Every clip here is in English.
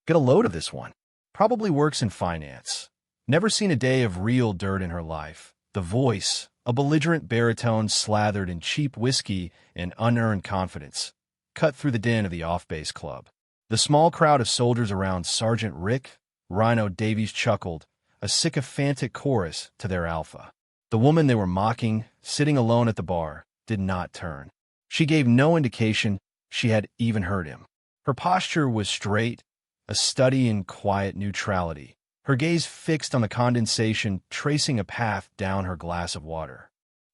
Get a load of this one. Probably works in finance. Never seen a day of real dirt in her life. The voice, a belligerent baritone slathered in cheap whiskey and unearned confidence, cut through the din of the off-base club. The small crowd of soldiers around Sergeant Rick, Rhino Davies chuckled, a sycophantic chorus to their alpha. The woman they were mocking, sitting alone at the bar, did not turn. She gave no indication she had even heard him. Her posture was straight, a study in quiet neutrality, her gaze fixed on the condensation tracing a path down her glass of water.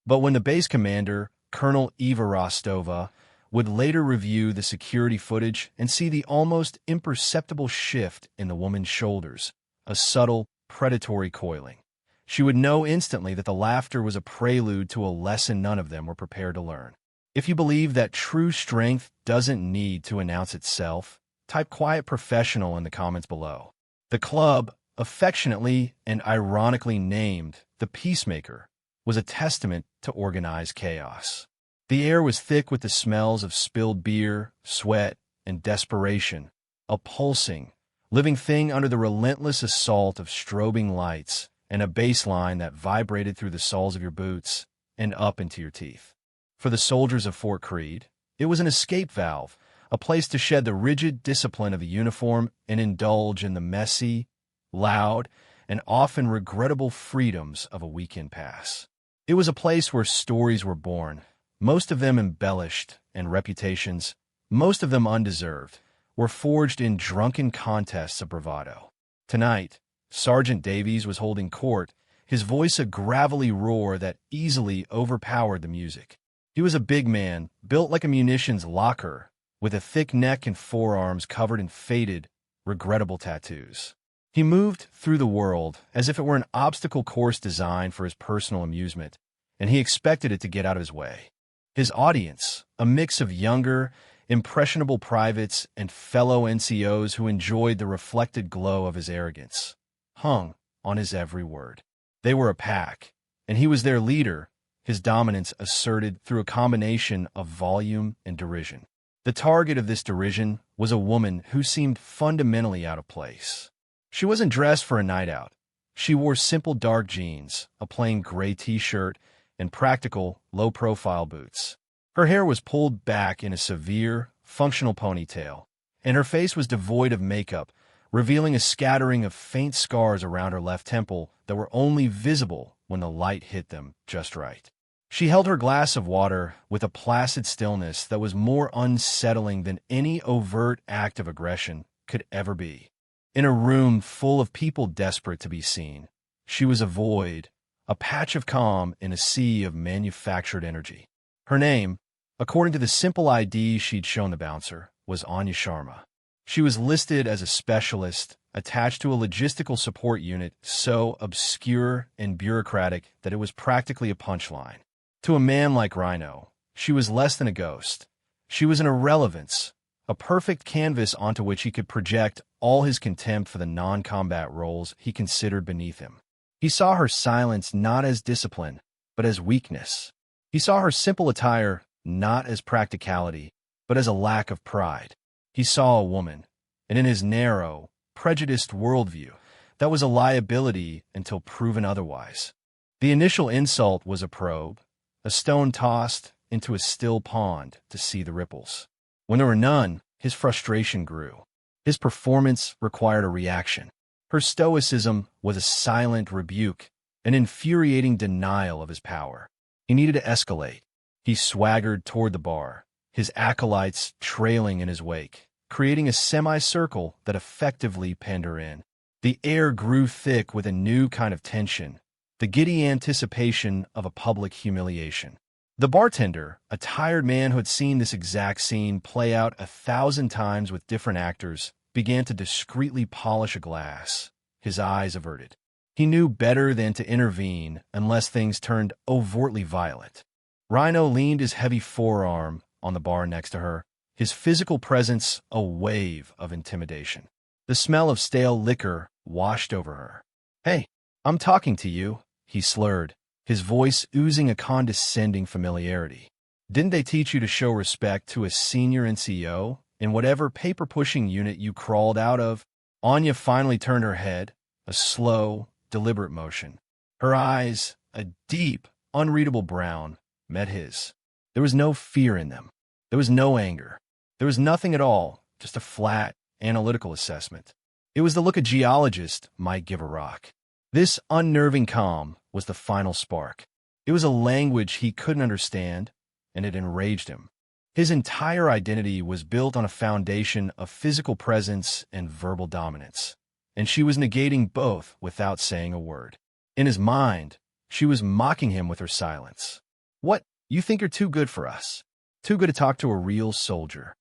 But when the base commander, Colonel Eva Rostova, would later review the security footage and see the almost imperceptible shift in the woman's shoulders, a subtle, predatory coiling, she would know instantly that the laughter was a prelude to a lesson none of them were prepared to learn. If you believe that true strength doesn't need to announce itself, type quiet professional in the comments below. The club, affectionately and ironically named the Peacemaker, was a testament to organized chaos. The air was thick with the smells of spilled beer, sweat, and desperation, a pulsing, living thing under the relentless assault of strobing lights and a bass line that vibrated through the soles of your boots and up into your teeth. For the soldiers of Fort Creed, it was an escape valve, a place to shed the rigid discipline of a uniform and indulge in the messy, loud, and often regrettable freedoms of a weekend pass. It was a place where stories were born, most of them embellished, and reputations, most of them undeserved, were forged in drunken contests of bravado. Tonight, Sergeant Davies was holding court, his voice a gravelly roar that easily overpowered the music. He was a big man, built like a munitions locker, with a thick neck and forearms covered in faded, regrettable tattoos. He moved through the world as if it were an obstacle course designed for his personal amusement, and he expected it to get out of his way. His audience, a mix of younger, impressionable privates and fellow NCOs who enjoyed the reflected glow of his arrogance, hung on his every word. They were a pack, and he was their leader, his dominance asserted through a combination of volume and derision. The target of this derision was a woman who seemed fundamentally out of place. She wasn't dressed for a night out. She wore simple dark jeans, a plain gray t-shirt, and practical, low-profile boots. Her hair was pulled back in a severe, functional ponytail, and her face was devoid of makeup, revealing a scattering of faint scars around her left temple that were only visible when the light hit them just right. She held her glass of water with a placid stillness that was more unsettling than any overt act of aggression could ever be. In a room full of people desperate to be seen, she was a void, a patch of calm in a sea of manufactured energy. Her name, according to the simple ID she'd shown the bouncer, was Anya Sharma. She was listed as a specialist attached to a logistical support unit so obscure and bureaucratic that it was practically a punchline. To a man like Rhino, she was less than a ghost. She was an irrelevance, a perfect canvas onto which he could project all his contempt for the non-combat roles he considered beneath him. He saw her silence not as discipline, but as weakness. He saw her simple attire not as practicality, but as a lack of pride. He saw a woman, and in his narrow, prejudiced worldview, that was a liability until proven otherwise. The initial insult was a probe, a stone tossed into a still pond to see the ripples. When there were none, his frustration grew. His performance required a reaction. Her stoicism was a silent rebuke, an infuriating denial of his power. He needed to escalate. He swaggered toward the bar, his acolytes trailing in his wake, creating a semicircle that effectively penned her in. The air grew thick with a new kind of tension, the giddy anticipation of a public humiliation. The bartender, a tired man who had seen this exact scene play out 1,000 times with different actors, began to discreetly polish a glass, his eyes averted. He knew better than to intervene unless things turned overtly violent. Rhino leaned his heavy forearm on the bar next to her, his physical presence a wave of intimidation. The smell of stale liquor washed over her. "Hey, I'm talking to you," he slurred, his voice oozing a condescending familiarity. "Didn't they teach you to show respect to a senior NCO in whatever paper-pushing unit you crawled out of?" Anya finally turned her head, a slow, deliberate motion. Her eyes, a deep, unreadable brown, met his. There was no fear in them. There was no anger. There was nothing at all, just a flat, analytical assessment. It was the look a geologist might give a rock. This unnerving calm was the final spark. It was a language he couldn't understand, and it enraged him. His entire identity was built on a foundation of physical presence and verbal dominance, and she was negating both without saying a word. In his mind, she was mocking him with her silence. "What? You think you're too good for us? Too good to talk to a real soldier?"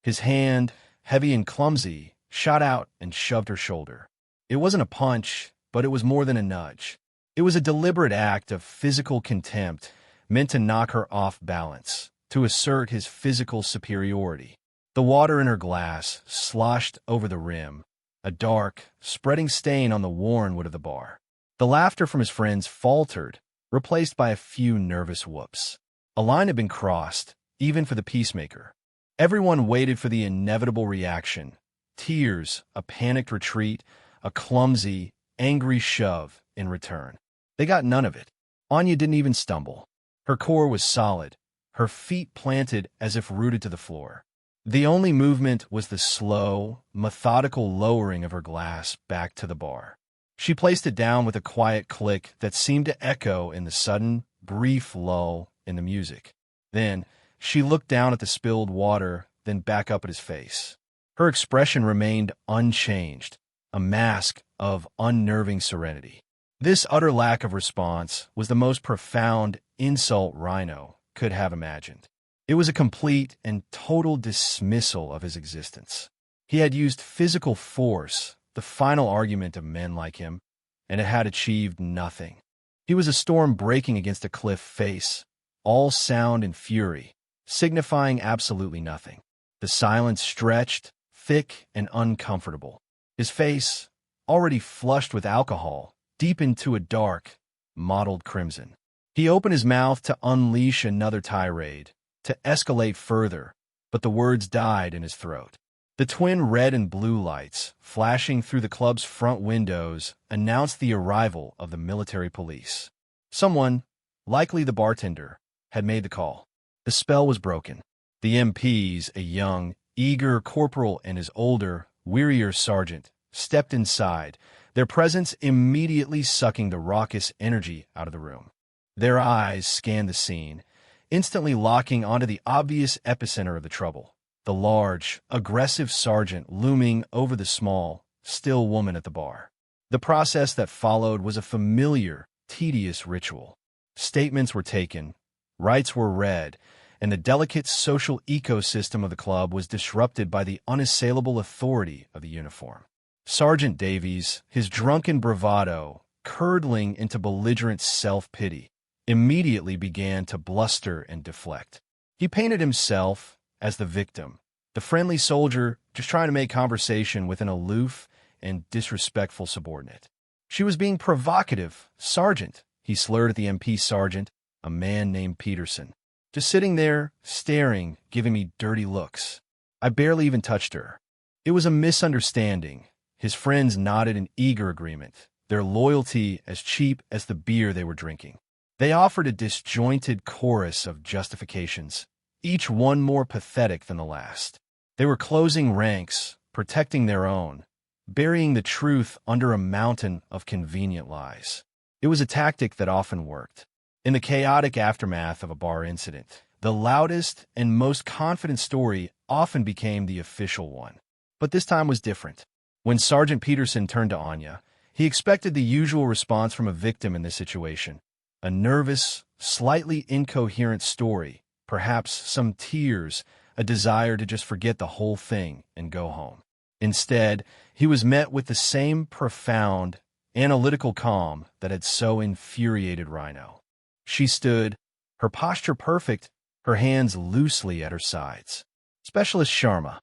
His hand, heavy and clumsy, shot out and shoved her shoulder. It wasn't a punch, but it was more than a nudge. It was a deliberate act of physical contempt meant to knock her off balance, to assert his physical superiority. The water in her glass sloshed over the rim, a dark, spreading stain on the worn wood of the bar. The laughter from his friends faltered, replaced by a few nervous whoops. A line had been crossed, even for the peacemaker. Everyone waited for the inevitable reaction. Tears, a panicked retreat, a clumsy, angry shove in return. They got none of it. Anya didn't even stumble. Her core was solid, her feet planted as if rooted to the floor. The only movement was the slow, methodical lowering of her glass back to the bar. She placed it down with a quiet click that seemed to echo in the sudden, brief lull in the music. Then, she looked down at the spilled water, then back up at his face. Her expression remained unchanged, a mask of unnerving serenity. This utter lack of response was the most profound insult Rhino could have imagined. It was a complete and total dismissal of his existence. He had used physical force, the final argument of men like him, and it had achieved nothing. He was a storm breaking against a cliff face, all sound and fury, signifying absolutely nothing. The silence stretched, thick and uncomfortable. His face, already flushed with alcohol, deepened to a dark, mottled crimson. He opened his mouth to unleash another tirade, to escalate further, but the words died in his throat. The twin red and blue lights, flashing through the club's front windows, announced the arrival of the military police. Someone, likely the bartender, had made the call. The spell was broken. The MPs, a young, eager corporal and his older, wearier sergeant, stepped inside, their presence immediately sucking the raucous energy out of the room. Their eyes scanned the scene, instantly locking onto the obvious epicenter of the trouble, the large, aggressive sergeant looming over the small, still woman at the bar. The process that followed was a familiar, tedious ritual. Statements were taken, rights were read, and the delicate social ecosystem of the club was disrupted by the unassailable authority of the uniform. Sergeant Davies, his drunken bravado, curdling into belligerent self-pity, immediately began to bluster and deflect. He painted himself as the victim, the friendly soldier just trying to make conversation with an aloof and disrespectful subordinate. "She was being provocative, Sergeant," he slurred at the MP sergeant, a man named Peterson. "Just sitting there, staring, giving me dirty looks. I barely even touched her." It was a misunderstanding. His friends nodded in eager agreement, their loyalty as cheap as the beer they were drinking. They offered a disjointed chorus of justifications, each one more pathetic than the last. They were closing ranks, protecting their own, burying the truth under a mountain of convenient lies. It was a tactic that often worked. In the chaotic aftermath of a bar incident, the loudest and most confident story often became the official one. But this time was different. When Sergeant Peterson turned to Anya, he expected the usual response from a victim in this situation. A nervous, slightly incoherent story, perhaps some tears, a desire to just forget the whole thing and go home. Instead, he was met with the same profound, analytical calm that had so infuriated Rhino. She stood, her posture perfect, her hands loosely at her sides. "Specialist Sharma,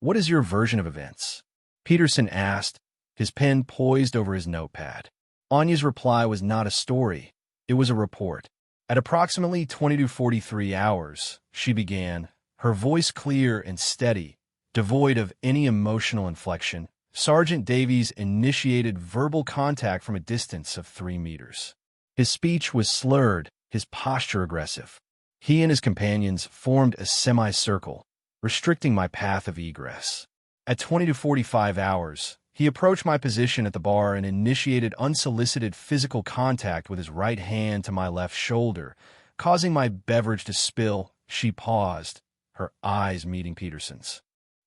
what is your version of events?" Peterson asked, his pen poised over his notepad. Anya's reply was not a story. It was a report. At approximately 22:43 hours, she began, her voice clear and steady, devoid of any emotional inflection, Sergeant Davies initiated verbal contact from a distance of 3 meters. His speech was slurred, his posture aggressive. He and his companions formed a semicircle, restricting my path of egress. At 20 to 45 hours, he approached my position at the bar and initiated unsolicited physical contact with his right hand to my left shoulder, causing my beverage to spill. She paused, her eyes meeting Peterson's.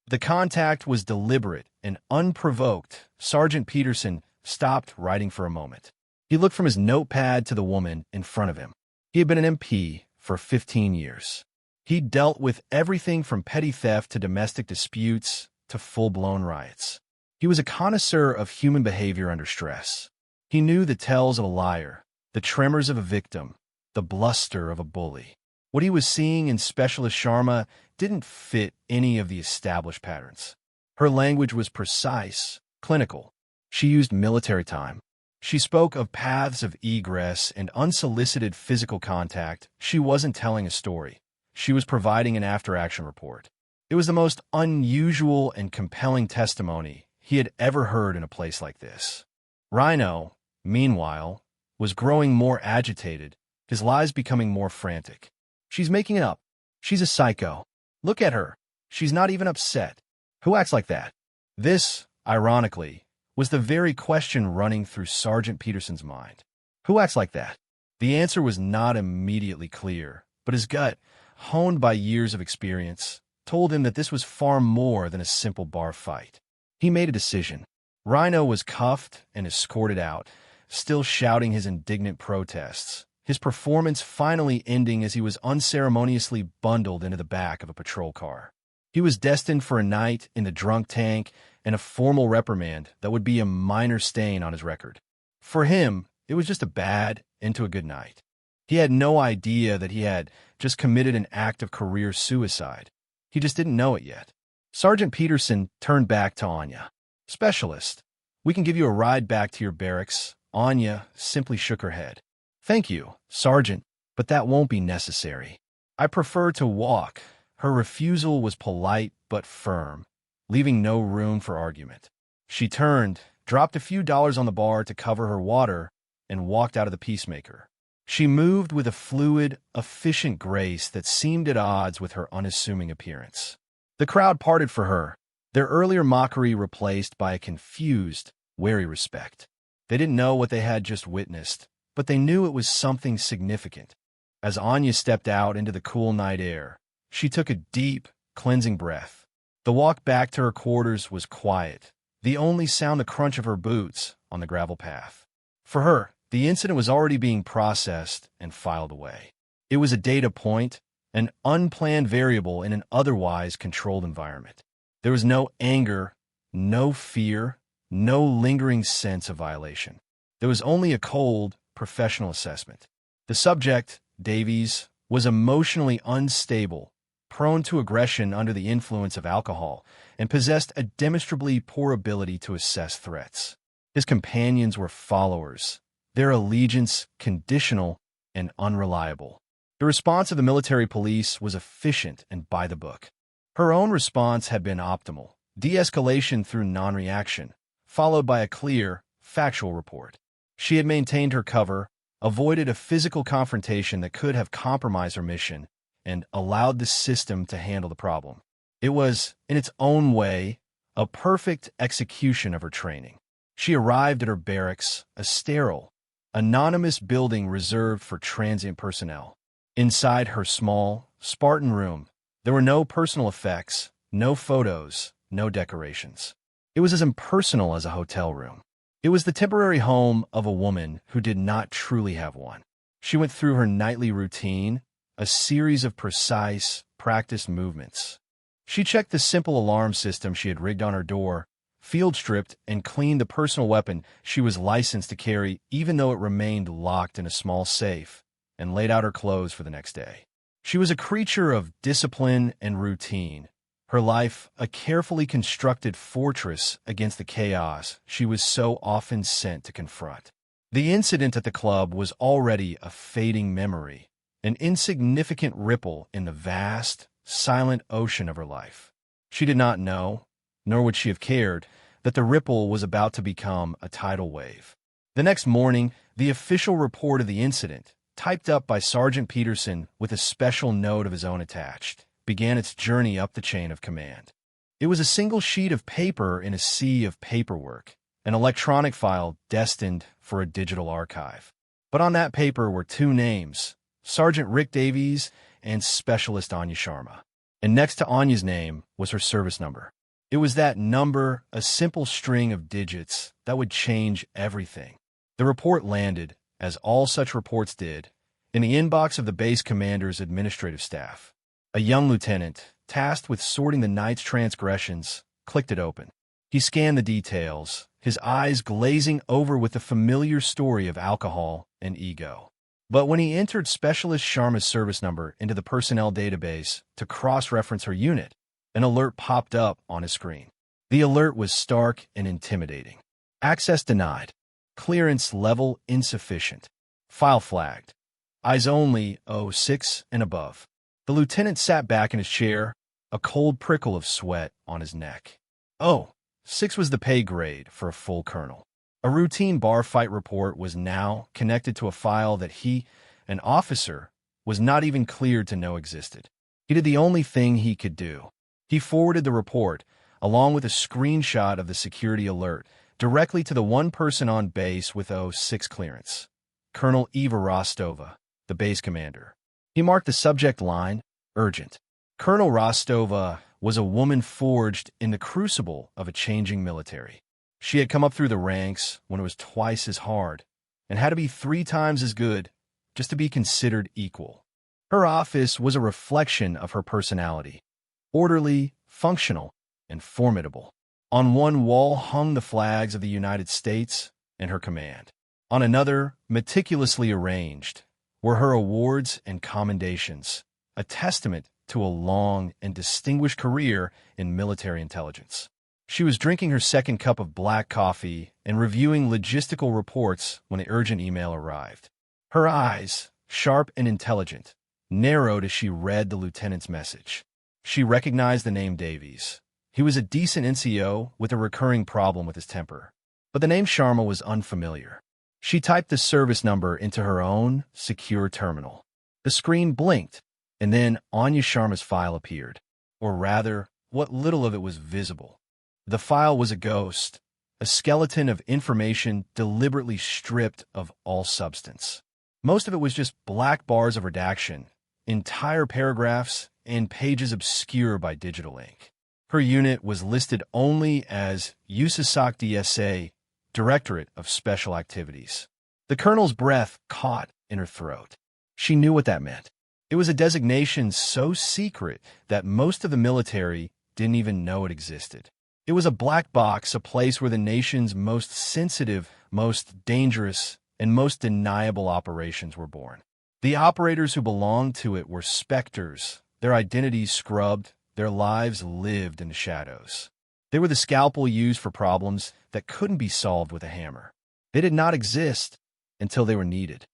The contact was deliberate and unprovoked. Sergeant Peterson stopped writing for a moment. He looked from his notepad to the woman in front of him. He had been an MP for 15 years. He dealt with everything from petty theft to domestic disputes to full-blown riots. He was a connoisseur of human behavior under stress. He knew the tells of a liar, the tremors of a victim, the bluster of a bully. What he was seeing in Specialist Sharma didn't fit any of the established patterns. Her language was precise, clinical. She used military time. She spoke of paths of egress and unsolicited physical contact. She wasn't telling a story. She was providing an after-action report. It was the most unusual and compelling testimony he had ever heard in a place like this. Rhino, meanwhile, was growing more agitated, his lies becoming more frantic. She's making it up. She's a psycho. Look at her. She's not even upset. Who acts like that? This, ironically, was the very question running through Sergeant Peterson's mind. Who acts like that? The answer was not immediately clear, but his gut, honed by years of experience, told him that this was far more than a simple bar fight. He made a decision. Rhino was cuffed and escorted out, still shouting his indignant protests, his performance finally ending as he was unceremoniously bundled into the back of a patrol car. He was destined for a night in the drunk tank and a formal reprimand that would be a minor stain on his record. For him, it was just a bad into a good night. He had no idea that he had just committed an act of career suicide. He just didn't know it yet. Sergeant Peterson turned back to Anya. Specialist, we can give you a ride back to your barracks. Anya simply shook her head. Thank you, Sergeant, but that won't be necessary. I prefer to walk. Her refusal was polite but firm, leaving no room for argument. She turned, dropped a few dollars on the bar to cover her water, and walked out of the Peacemaker. She moved with a fluid, efficient grace that seemed at odds with her unassuming appearance. The crowd parted for her, their earlier mockery replaced by a confused, wary respect. They didn't know what they had just witnessed, but they knew it was something significant. As Anya stepped out into the cool night air, she took a deep, cleansing breath. The walk back to her quarters was quiet, the only sound the crunch of her boots on the gravel path. For her, the incident was already being processed and filed away. It was a data point, an unplanned variable in an otherwise controlled environment. There was no anger, no fear, no lingering sense of violation. There was only a cold, professional assessment. The subject, Davies, was emotionally unstable, prone to aggression under the influence of alcohol, and possessed a demonstrably poor ability to assess threats. His companions were followers, their allegiance conditional and unreliable. The response of the military police was efficient and by the book. Her own response had been optimal, de-escalation through non-reaction, followed by a clear, factual report. She had maintained her cover, avoided a physical confrontation that could have compromised her mission, and allowed the system to handle the problem. It was, in its own way, a perfect execution of her training. She arrived at her barracks, a sterile, anonymous building reserved for transient personnel. Inside her small, Spartan room, there were no personal effects, no photos, no decorations. It was as impersonal as a hotel room. It was the temporary home of a woman who did not truly have one. She went through her nightly routine, a series of precise, practiced movements. She checked the simple alarm system she had rigged on her door, field-stripped, and cleaned the personal weapon she was licensed to carry even though it remained locked in a small safe, and laid out her clothes for the next day. She was a creature of discipline and routine, her life a carefully constructed fortress against the chaos she was so often sent to confront. The incident at the club was already a fading memory, an insignificant ripple in the vast, silent ocean of her life. She did not know, nor would she have cared, that the ripple was about to become a tidal wave. The next morning, the official report of the incident, typed up by Sergeant Peterson with a special note of his own attached, began its journey up the chain of command. It was a single sheet of paper in a sea of paperwork, an electronic file destined for a digital archive. But on that paper were two names, Sergeant Rick Davies and Specialist Anya Sharma. And next to Anya's name was her service number. It was that number, a simple string of digits, that would change everything. The report landed, as all such reports did, in the inbox of the base commander's administrative staff. A young lieutenant, tasked with sorting the night's transgressions, clicked it open. He scanned the details, his eyes glazing over with the familiar story of alcohol and ego. But when he entered Specialist Sharma's service number into the personnel database to cross-reference her unit, an alert popped up on his screen. The alert was stark and intimidating. Access denied. Clearance level insufficient. File flagged. Eyes only, 06 and above. The lieutenant sat back in his chair, a cold prickle of sweat on his neck. 06 was the pay grade for a full colonel. A routine bar fight report was now connected to a file that he, an officer, was not even cleared to know existed. He did the only thing he could do. He forwarded the report, along with a screenshot of the security alert, directly to the one person on base with 06 clearance, Colonel Eva Rostova, the base commander. He marked the subject line, urgent. Colonel Rostova was a woman forged in the crucible of a changing military. She had come up through the ranks when it was twice as hard, and had to be 3 times as good just to be considered equal. Her office was a reflection of her personality, orderly, functional, and formidable. On one wall hung the flags of the United States and her command. On another, meticulously arranged, were her awards and commendations, a testament to a long and distinguished career in military intelligence. She was drinking her second cup of black coffee and reviewing logistical reports when the urgent email arrived. Her eyes, sharp and intelligent, narrowed as she read the lieutenant's message. She recognized the name Davies. He was a decent NCO with a recurring problem with his temper. But the name Sharma was unfamiliar. She typed the service number into her own secure terminal. The screen blinked, and then Anya Sharma's file appeared. Or rather, what little of it was visible. The file was a ghost, a skeleton of information deliberately stripped of all substance. Most of it was just black bars of redaction, entire paragraphs, and pages obscured by digital ink. Her unit was listed only as USASOC DSA, Directorate of Special Activities. The colonel's breath caught in her throat. She knew what that meant. It was a designation so secret that most of the military didn't even know it existed. It was a black box, a place where the nation's most sensitive, most dangerous, and most deniable operations were born. The operators who belonged to it were specters, their identities scrubbed, their lives lived in the shadows. They were the scalpel used for problems that couldn't be solved with a hammer. They did not exist until they were needed.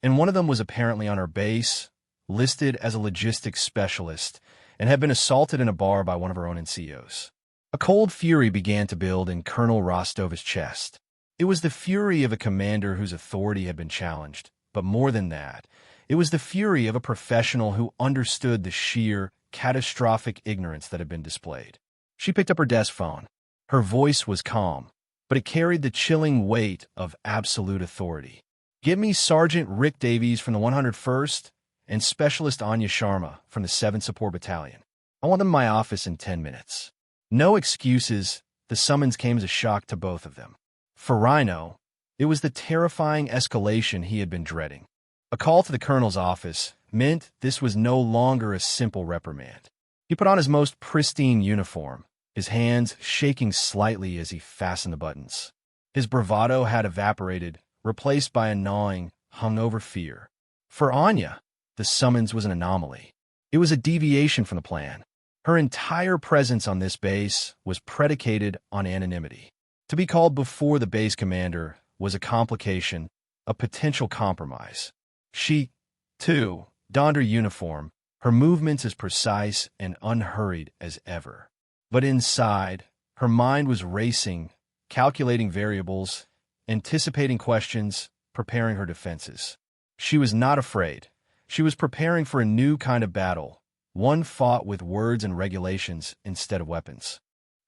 And one of them was apparently on her base, listed as a logistics specialist, and had been assaulted in a bar by one of her own NCOs. A cold fury began to build in Colonel Rostova's chest. It was the fury of a commander whose authority had been challenged, but more than that, it was the fury of a professional who understood the sheer, catastrophic ignorance that had been displayed. She picked up her desk phone. Her voice was calm, but it carried the chilling weight of absolute authority. "Give me Sergeant Rick Davies from the 101st and Specialist Anya Sharma from the 7th Support Battalion. I want them in my office in 10 minutes. No excuses, the summons came as a shock to both of them. For Rhino, it was the terrifying escalation he had been dreading. A call to the colonel's office meant this was no longer a simple reprimand. He put on his most pristine uniform, his hands shaking slightly as he fastened the buttons. His bravado had evaporated, replaced by a gnawing, hungover fear. For Anya, the summons was an anomaly. It was a deviation from the plan. Her entire presence on this base was predicated on anonymity. To be called before the base commander was a complication, a potential compromise. She, too, donned her uniform, her movements as precise and unhurried as ever. But inside, her mind was racing, calculating variables, anticipating questions, preparing her defenses. She was not afraid. She was preparing for a new kind of battle, one fought with words and regulations instead of weapons.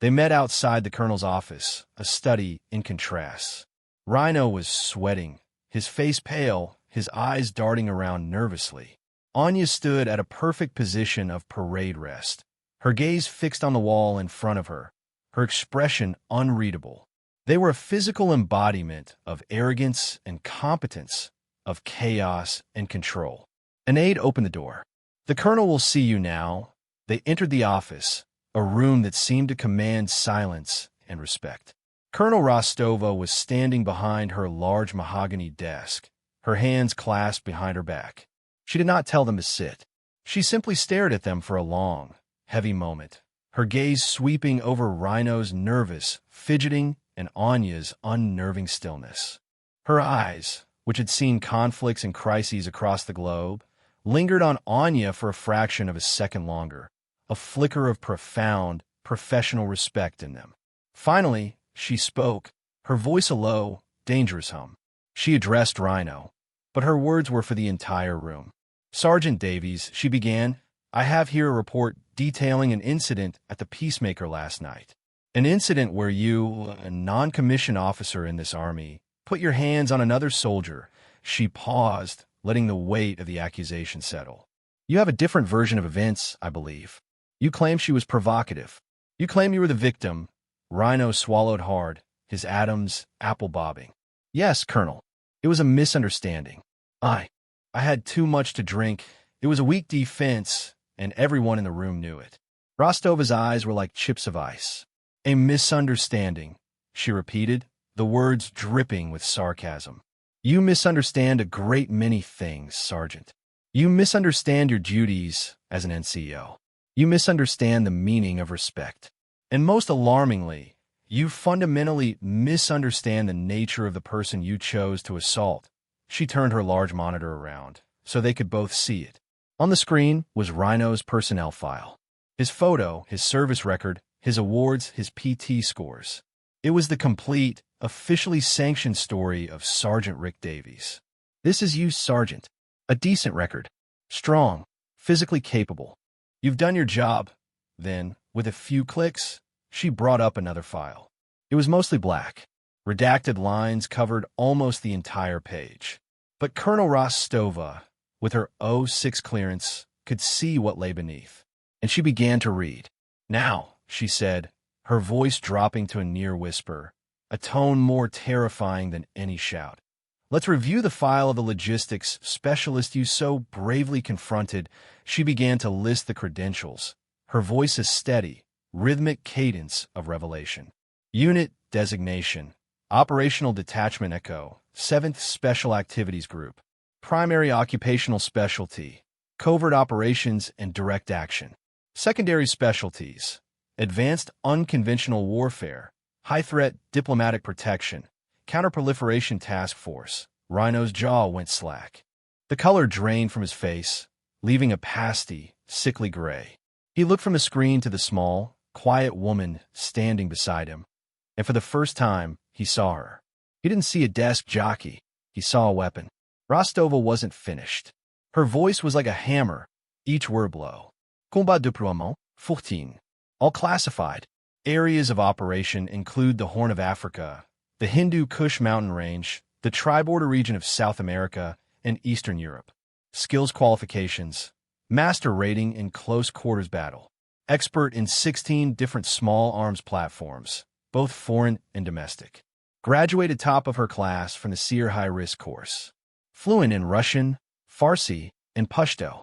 They met outside the colonel's office, a study in contrasts. Rhino was sweating, his face pale, his eyes darting around nervously. Anya stood at a perfect position of parade rest, her gaze fixed on the wall in front of her, her expression unreadable. They were a physical embodiment of arrogance and competence, of chaos and control. An aide opened the door. "The colonel will see you now." They entered the office, a room that seemed to command silence and respect. Colonel Rostova was standing behind her large mahogany desk, her hands clasped behind her back. She did not tell them to sit. She simply stared at them for a long, heavy moment, her gaze sweeping over Rhino's nervous, fidgeting, and Anya's unnerving stillness. Her eyes, which had seen conflicts and crises across the globe, lingered on Anya for a fraction of a second longer, a flicker of profound, professional respect in them. Finally, she spoke, her voice a low, dangerous hum. She addressed Rhino, but her words were for the entire room. "Sergeant Davies," she began, "I have here a report detailing an incident at the Peacemaker last night. An incident where you, a non-commissioned officer in this army, put your hands on another soldier." She paused, letting the weight of the accusation settle. "You have a different version of events, I believe. You claim she was provocative. You claim you were the victim." Rhino swallowed hard, his atoms apple-bobbing. "Yes, Colonel. It was a misunderstanding. I had too much to drink. It was a weak defense, and everyone in the room knew it." Rostova's eyes were like chips of ice. "A misunderstanding," she repeated, the words dripping with sarcasm. "You misunderstand a great many things, Sergeant. You misunderstand your duties as an NCO. You misunderstand the meaning of respect. And most alarmingly, you fundamentally misunderstand the nature of the person you chose to assault." She turned her large monitor around, so they could both see it. On the screen was Rhino's personnel file. His photo, his service record, his awards, his PT scores. It was the complete, officially sanctioned story of Sergeant Rick Davies. "This is you, Sergeant. A decent record. Strong, physically capable. You've done your job." Then, with a few clicks, she brought up another file. It was mostly black. Redacted lines covered almost the entire page. But Colonel Rostova, with her O6 clearance, could see what lay beneath. And she began to read. "Now," she said, her voice dropping to a near whisper, a tone more terrifying than any shout. "Let's review the file of the logistics specialist you so bravely confronted." She began to list the credentials, her voice a steady, rhythmic cadence of revelation. "Unit designation, Operational Detachment Echo, 7th Special Activities Group. Primary occupational specialty, Covert Operations and Direct Action. Secondary specialties, Advanced Unconventional Warfare, High-Threat Diplomatic Protection, Counterproliferation Task Force." Rhino's jaw went slack. The color drained from his face, leaving a pasty, sickly gray. He looked from the screen to the small, quiet woman standing beside him, and for the first time, he saw her. He didn't see a desk jockey. He saw a weapon. Rostova wasn't finished. Her voice was like a hammer, each word blow. "Combat déploiement, 14. All classified. Areas of operation include the Horn of Africa, the Hindu Kush mountain range, the tri-border region of South America, and Eastern Europe. Skills qualifications, master rating in close quarters battle, expert in 16 different small arms platforms, both foreign and domestic. Graduated top of her class from the SEER High Risk course. Fluent in Russian, Farsi, and Pashto.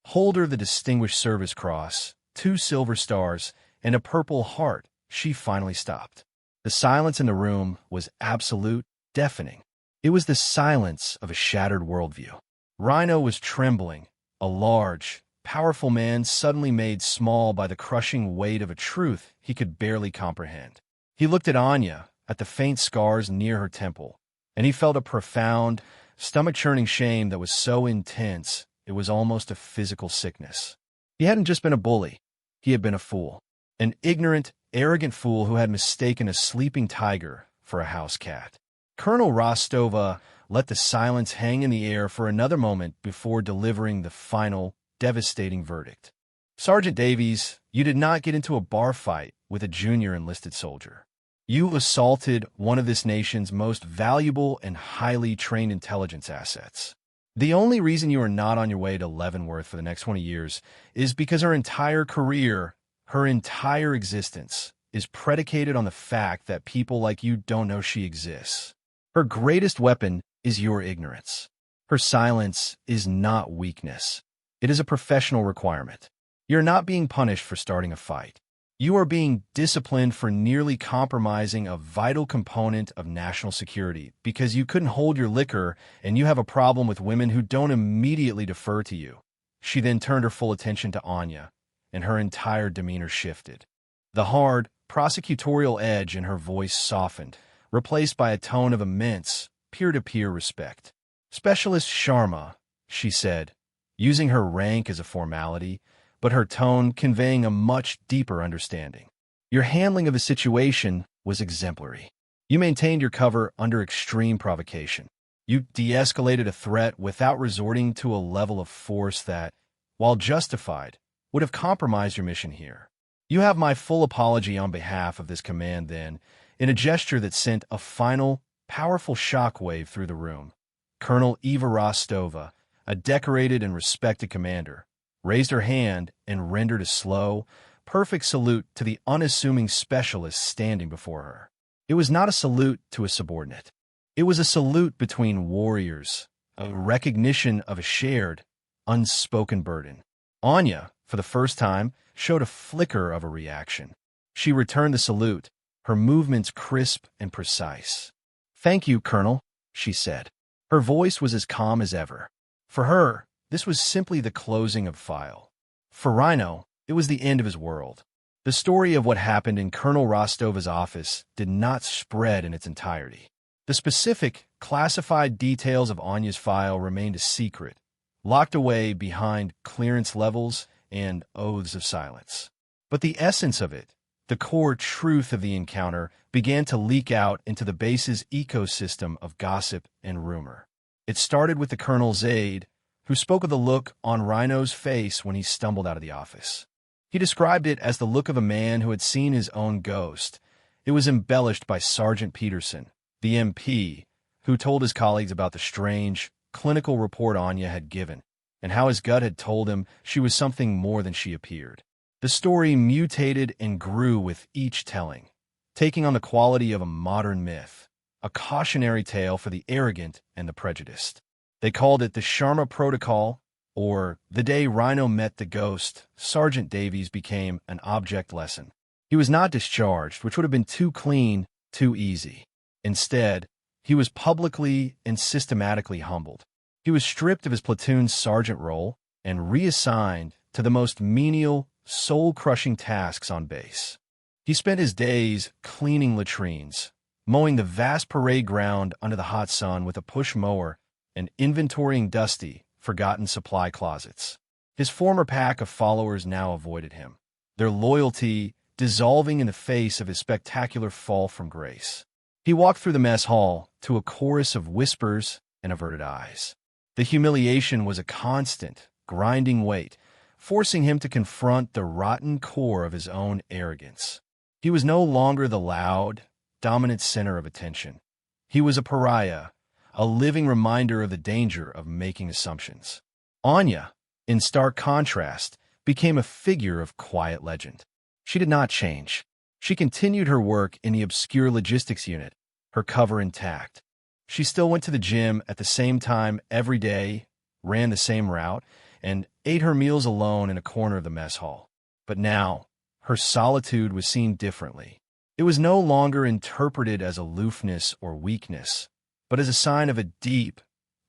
Holder of the Distinguished Service Cross, 2 silver stars, and a Purple Heart." She finally stopped. The silence in the room was absolute, deafening. It was the silence of a shattered worldview. Rhino was trembling, a large, powerful man suddenly made small by the crushing weight of a truth he could barely comprehend. He looked at Anya, at the faint scars near her temple, and he felt a profound, stomach-churning shame that was so intense it was almost a physical sickness. He hadn't just been a bully. He had been a fool. An ignorant, arrogant fool who had mistaken a sleeping tiger for a house cat. Colonel Rostova let the silence hang in the air for another moment before delivering the final, devastating verdict. Sergeant Davies, you did not get into a bar fight with a junior enlisted soldier. You assaulted one of this nation's most valuable and highly trained intelligence assets. The only reason you are not on your way to Leavenworth for the next 20 years is because her entire career, her entire existence, is predicated on the fact that people like you don't know she exists. Her greatest weapon is your ignorance. Her silence is not weakness. It is a professional requirement. You're not being punished for starting a fight. You are being disciplined for nearly compromising a vital component of national security because you couldn't hold your liquor and you have a problem with women who don't immediately defer to you. She then turned her full attention to Anya, and her entire demeanor shifted. The hard, prosecutorial edge in her voice softened, replaced by a tone of immense, peer-to-peer respect. "Specialist Sharma," she said, using her rank as a formality, but her tone conveying a much deeper understanding. "Your handling of the situation was exemplary. You maintained your cover under extreme provocation. You de-escalated a threat without resorting to a level of force that, while justified, would have compromised your mission here. You have my full apology on behalf of this command then," in a gesture that sent a final, powerful shockwave through the room. Colonel Eva Rostova, a decorated and respected commander, raised her hand and rendered a slow, perfect salute to the unassuming specialist standing before her. It was not a salute to a subordinate. It was a salute between warriors, a recognition of a shared, unspoken burden. Anya, for the first time, showed a flicker of a reaction. She returned the salute, her movements crisp and precise. "Thank you, Colonel," she said. Her voice was as calm as ever. For her, this was simply the closing of file. For Rhino, it was the end of his world. The story of what happened in Colonel Rostova's office did not spread in its entirety. The specific, classified details of Anya's file remained a secret, locked away behind clearance levels and oaths of silence. But the essence of it, the core truth of the encounter, began to leak out into the base's ecosystem of gossip and rumor. It started with the colonel's aide, who spoke of the look on Rhino's face when he stumbled out of the office. He described it as the look of a man who had seen his own ghost. It was embellished by Sergeant Peterson, the MP, who told his colleagues about the strange, clinical report Anya had given, and how his gut had told him she was something more than she appeared. The story mutated and grew with each telling, taking on the quality of a modern myth, a cautionary tale for the arrogant and the prejudiced. They called it the Sharma Protocol, or the day Rhino met the ghost. Sergeant Davies became an object lesson. He was not discharged, which would have been too clean, too easy. Instead, he was publicly and systematically humbled. He was stripped of his platoon's sergeant role and reassigned to the most menial, soul-crushing tasks on base. He spent his days cleaning latrines, mowing the vast parade ground under the hot sun with a push mower, and inventorying dusty, forgotten supply closets. His former pack of followers now avoided him, their loyalty dissolving in the face of his spectacular fall from grace. He walked through the mess hall to a chorus of whispers and averted eyes. The humiliation was a constant, grinding weight, forcing him to confront the rotten core of his own arrogance. He was no longer the loud, dominant center of attention. He was a pariah, a living reminder of the danger of making assumptions. Anya, in stark contrast, became a figure of quiet legend. She did not change. She continued her work in the obscure logistics unit, her cover intact. She still went to the gym at the same time every day, ran the same route, and ate her meals alone in a corner of the mess hall. But now, her solitude was seen differently. It was no longer interpreted as aloofness or weakness, but as a sign of a deep,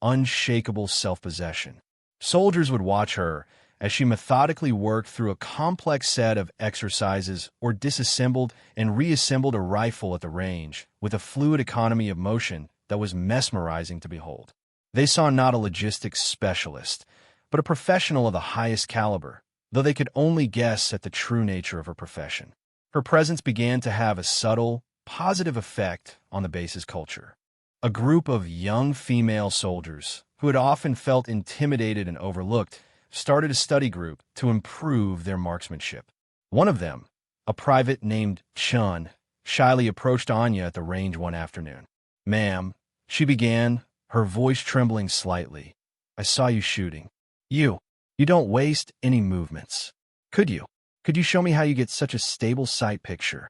unshakable self-possession. Soldiers would watch her as she methodically worked through a complex set of exercises or disassembled and reassembled a rifle at the range with a fluid economy of motion that was mesmerizing to behold. They saw not a logistics specialist, but a professional of the highest caliber, though they could only guess at the true nature of her profession. Her presence began to have a subtle, positive effect on the base's culture. A group of young female soldiers who had often felt intimidated and overlooked started a study group to improve their marksmanship. One of them, a private named Chun, shyly approached Anya at the range one afternoon. "Ma'am," she began, her voice trembling slightly, "I saw you shooting. You don't waste any movements. Could you? Could you show me how you get such a stable sight picture?"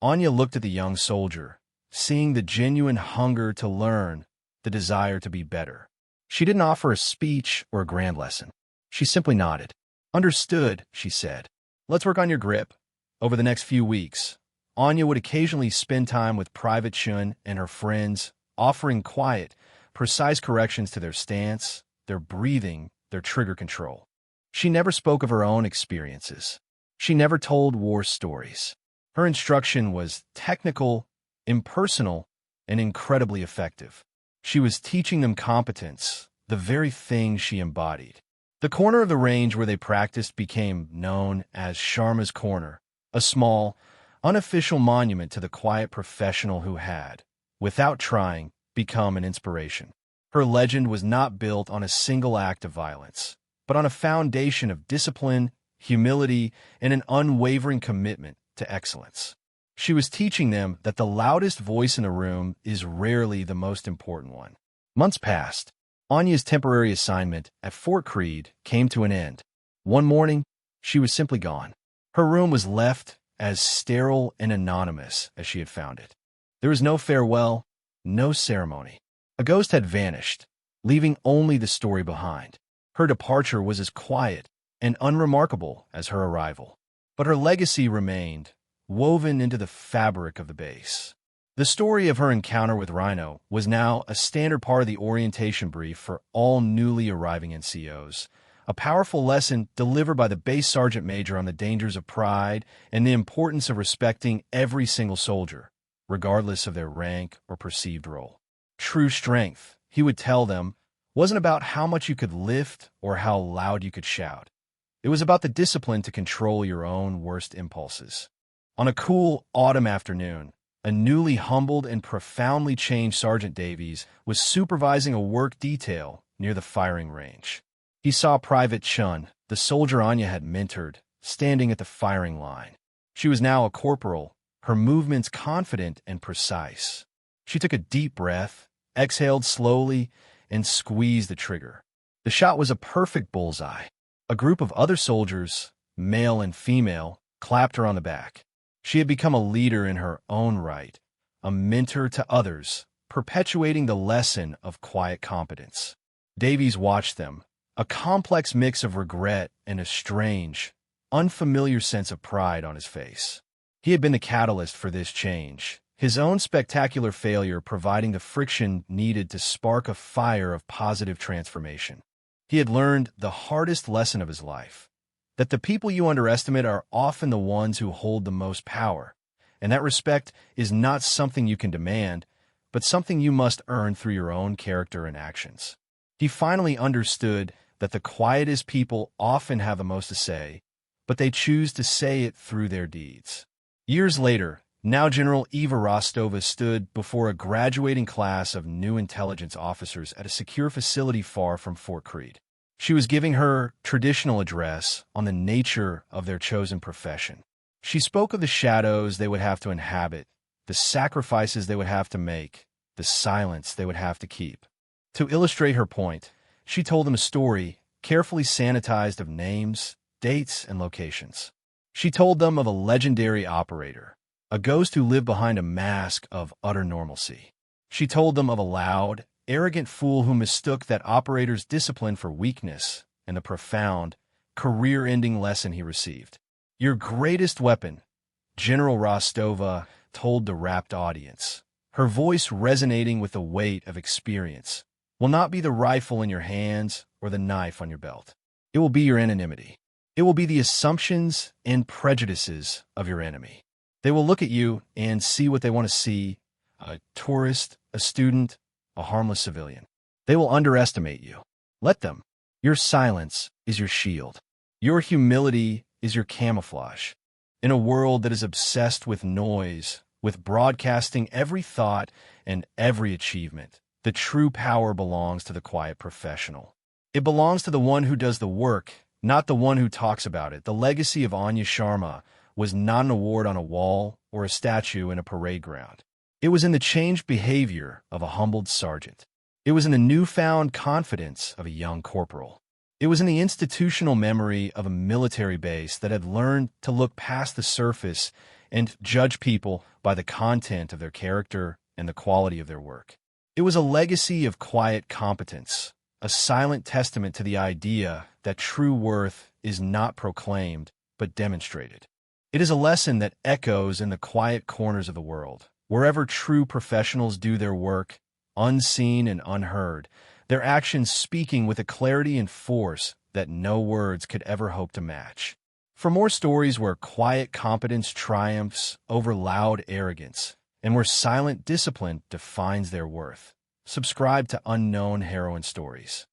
Anya looked at the young soldier, seeing the genuine hunger to learn, the desire to be better. She didn't offer a speech or a grand lesson. She simply nodded. "Understood," she said. "Let's work on your grip." Over the next few weeks, Anya would occasionally spend time with Private Chun and her friends, offering quiet, precise corrections to their stance, their breathing, their trigger control. She never spoke of her own experiences. She never told war stories. Her instruction was technical, impersonal, and incredibly effective. She was teaching them competence, the very thing she embodied. The corner of the range where they practiced became known as Sharma's Corner, a small, unofficial monument to the quiet professional who had, without trying, become an inspiration. Her legend was not built on a single act of violence, but on a foundation of discipline, humility, and an unwavering commitment to excellence. She was teaching them that the loudest voice in the room is rarely the most important one. Months passed. Anya's temporary assignment at Fort Creed came to an end. One morning, she was simply gone. Her room was left as sterile and anonymous as she had found it. There was no farewell, no ceremony. A ghost had vanished, leaving only the story behind. Her departure was as quiet and unremarkable as her arrival. But her legacy remained, woven into the fabric of the base. The story of her encounter with Rhino was now a standard part of the orientation brief for all newly arriving NCOs, a powerful lesson delivered by the base sergeant major on the dangers of pride and the importance of respecting every single soldier, regardless of their rank or perceived role. True strength, he would tell them, wasn't about how much you could lift or how loud you could shout. It was about the discipline to control your own worst impulses. On a cool autumn afternoon, a newly humbled and profoundly changed Sergeant Davies was supervising a work detail near the firing range. He saw Private Chun, the soldier Anya had mentored, standing at the firing line. She was now a corporal, her movements confident and precise. She took a deep breath, exhaled slowly, and squeezed the trigger. The shot was a perfect bullseye. A group of other soldiers, male and female, clapped her on the back. She had become a leader in her own right, a mentor to others, perpetuating the lesson of quiet competence. Davies watched them, a complex mix of regret and a strange, unfamiliar sense of pride on his face. He had been the catalyst for this change, his own spectacular failure providing the friction needed to spark a fire of positive transformation. He had learned the hardest lesson of his life, that the people you underestimate are often the ones who hold the most power, and that respect is not something you can demand, but something you must earn through your own character and actions. He finally understood that the quietest people often have the most to say, but they choose to say it through their deeds. Years later, now General Eva Rostova stood before a graduating class of new intelligence officers at a secure facility far from Fort Creed. She was giving her traditional address on the nature of their chosen profession. She spoke of the shadows they would have to inhabit, the sacrifices they would have to make, the silence they would have to keep. To illustrate her point, she told them a story, carefully sanitized of names, dates, and locations. She told them of a legendary operator, a ghost who lived behind a mask of utter normalcy. She told them of a loud, arrogant fool who mistook that operator's discipline for weakness and the profound, career-ending lesson he received. "Your greatest weapon," General Rostova told the rapt audience, her voice resonating with the weight of experience, "will not be the rifle in your hands or the knife on your belt. It will be your anonymity. It will be the assumptions and prejudices of your enemy. They will look at you and see what they want to see, a tourist, a student, a harmless civilian. They will underestimate you. Let them. Your silence is your shield. Your humility is your camouflage. In a world that is obsessed with noise, with broadcasting every thought and every achievement. The true power belongs to the quiet professional. It belongs to the one who does the work, not the one who talks about it. The legacy of Anya Sharma was not an award on a wall or a statue in a parade ground. It was in the changed behavior of a humbled sergeant. It was in the newfound confidence of a young corporal. It was in the institutional memory of a military base that had learned to look past the surface and judge people by the content of their character and the quality of their work. It was a legacy of quiet competence, a silent testament to the idea that true worth is not proclaimed but demonstrated. It is a lesson that echoes in the quiet corners of the world, wherever true professionals do their work, unseen and unheard, their actions speaking with a clarity and force that no words could ever hope to match. For more stories where quiet competence triumphs over loud arrogance, and where silent discipline defines their worth, subscribe to Unknown Heroine Stories.